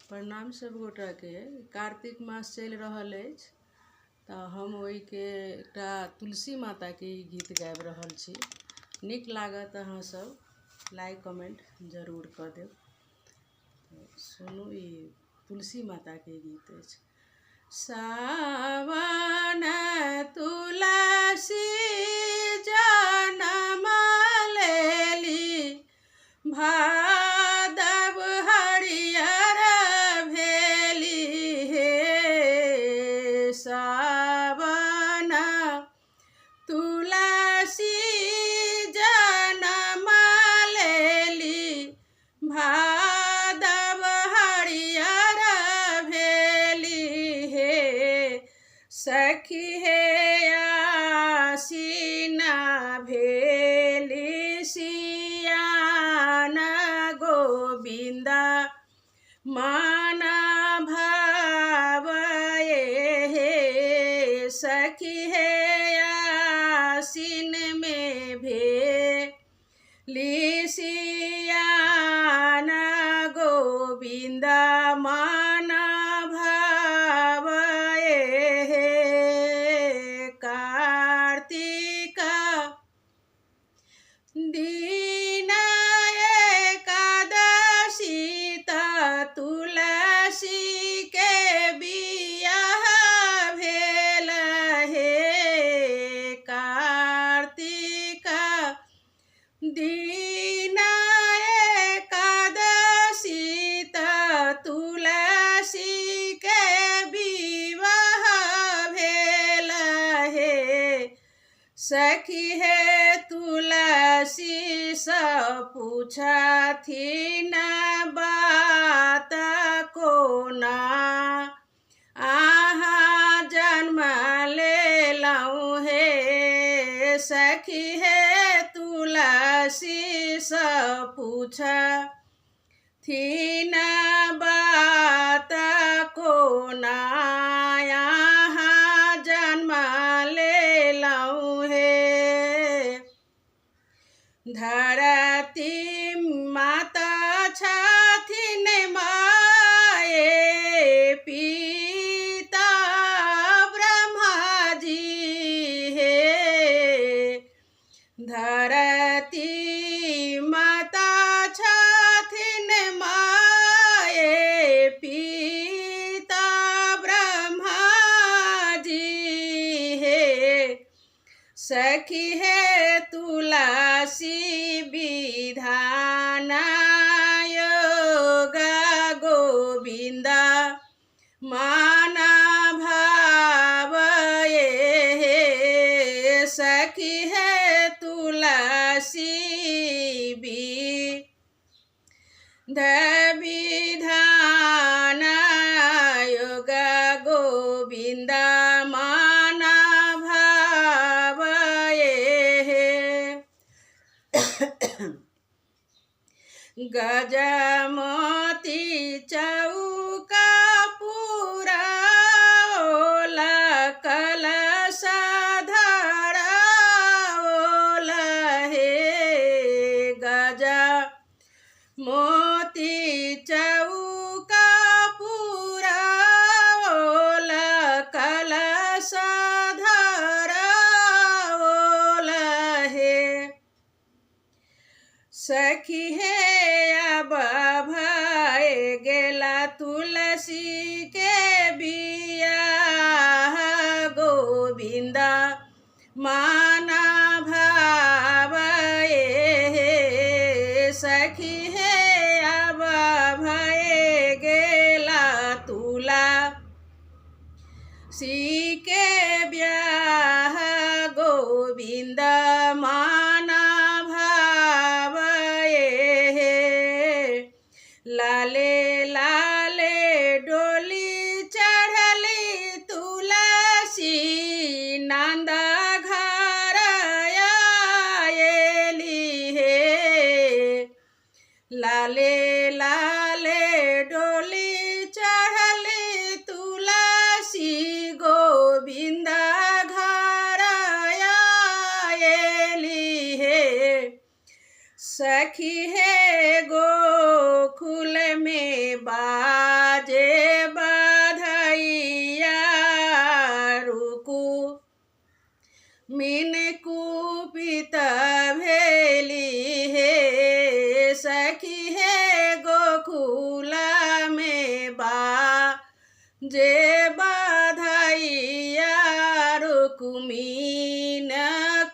प्रणाम सब गोटा के। कार्तिक मास चल रहल अछि तऽ हम ओहि के एकटा तुलसी माता के गीत गाबि रहल छी। नीक लागत अहाँ सब लाइक कमेंट जरूर कऽ देब। सुनू, ई तुलसी माता के गीत अछि। सावन तुलसी जनम लेली, भादव हरियर भेली हे। सावन तुलसी जनम लेली, भादव हरियर भेली हे। सखी हे आसीन भेली सियान, गोविंद मन भावये हे। सखी हे आसीन में भेली सियान, गोविंद मन भावये हे। कार्तिक दिन एकादशी तुलसी के बियाह भेल हे। कार्तिक दिन एकादशी तुलसी के विवाह भेल हे। सखी हे तुलसी सँ पूछथिन बात कोना, अहाँ जन्म लेलहुँ हे। सखी हे तुलसी सँ पूछथिन बात कोना, अहाँ जन्म लेलहुँ हे। धरती माता छथिन माए, पिता ब्रह्मा जी हे। धरती माता छथिन माए, पिता ब्रह्मा जी हे। सखी हे तुलसी विधान योग, गोविंद मन भावये हे। सखी हे तुलसी विधान योग, गोविंद मन भावये हे। गजमोती चौका पुराओल, कलश धराओल हे। गजमोती चौका पुराओल, कलश धराओल हे। सखी हे अब भय गेला तुलसी के बियाह, गोविंद मन भावये हे। सखी हे अब भय गेला तुलसी के बियाह, गोविंद मन लाले लाले डोली चढ़ली तुलसी, नंद घर आयली हे। लाले लाले डोली चढ़ली तुलसी, गोविंद घर आयली हे। सखी हे गोकुल में बाज जे बधाइया रुक्मिन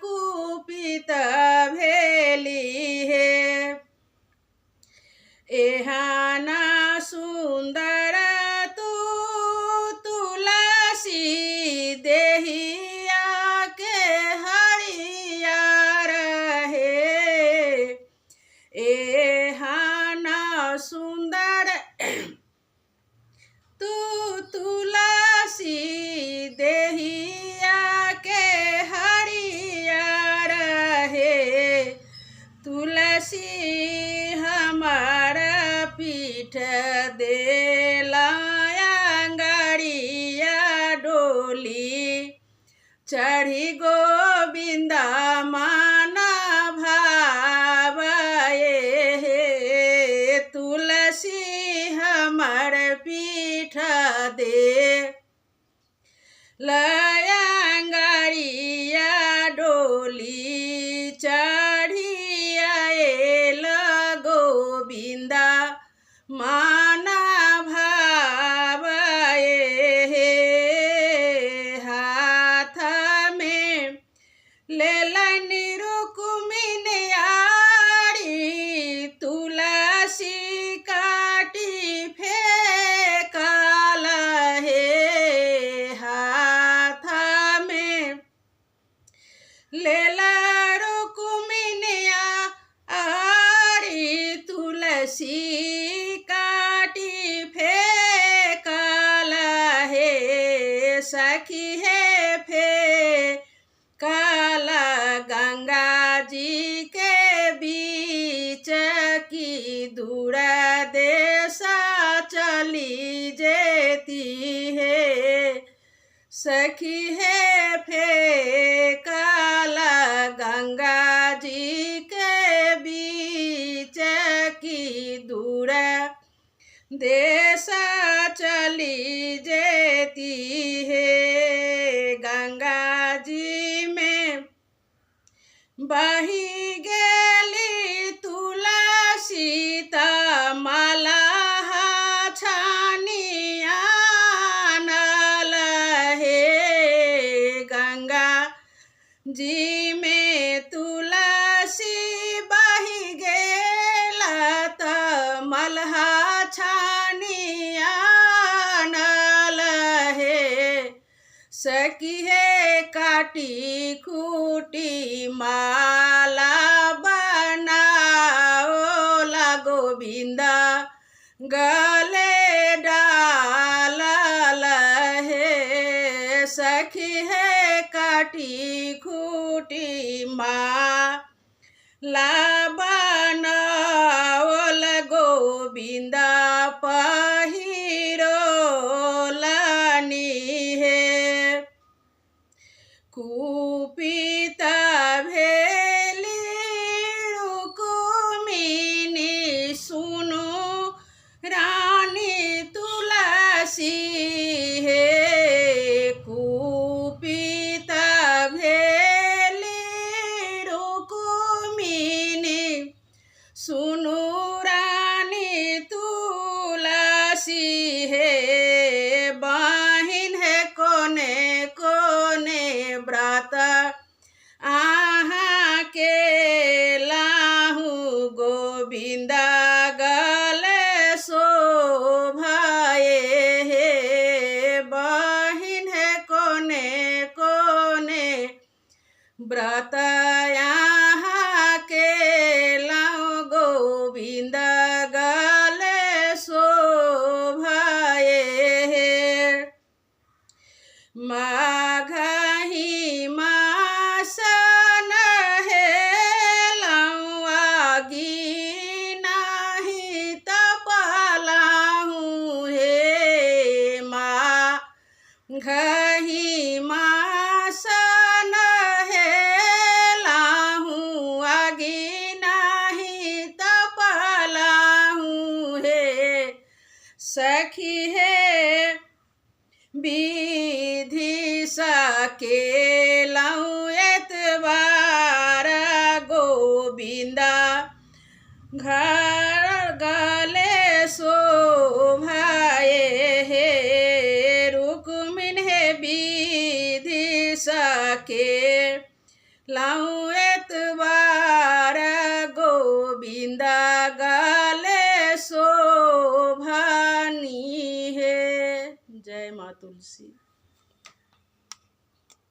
कुपित भेली हे। एहान सुंदर तू तुलसी देहिया के हरियर हे। एहान सुंदर तू तुलसी देहिया के हरियर हे। तुलसी हमार पीठ देला अंगड़िया डोली। चढ़ी गोविंद मान भावये हे। तुलसी हमार पीठ दे लयांगड़िया डोली। चढ़ी आयल गोविंद मान भावये हे। हाथ में लेलनि रुक्मिन आरी। तुलसी काटी फेंकल हे। हाथ में लेला रुक्मिन आरी। तुलसी काटी फेंकल हे। सखी हे फेंकल गंगा जी के बीच की। दूर देश चली जेती है। सखी है फेंकल गंगा जी के बीच की। दूर देश चली जेती है। गंगा जी में बही गेली तुलसी त माला छानी आनल हे। गंगा जी में तुलसी बही गेला त मलहा छानी आनल हे। सखी है काटी खूटी माला बनाओला गोविंद गले डालल हे। सखी है काटी खूटी माला बनाओल गोविंद पहिरोलनि हे। कुपित भेली रुक्मिनी सुनु रानी तुलसी हे। कुपित भेली रुक्मिनी सुनु रानी तुलसी हे। बहिन है कोने कोने व्रत आहाँ के लाहू गोविंद गले शोभाये हे। बहिन है कोने कोने व्रत आहाँ के लाहू गोविंद गले शोभाये हे। माघही मास नहेलहुँ आगि नाही तपालहुँ हे। माघही मास नहेलहुँ आगि नाही तपालहुँ हे। सखी है विधि सकेलहुँ एतबार गोविंद घर गले शोभाये हे। के लाऊं एतबार गोविंदा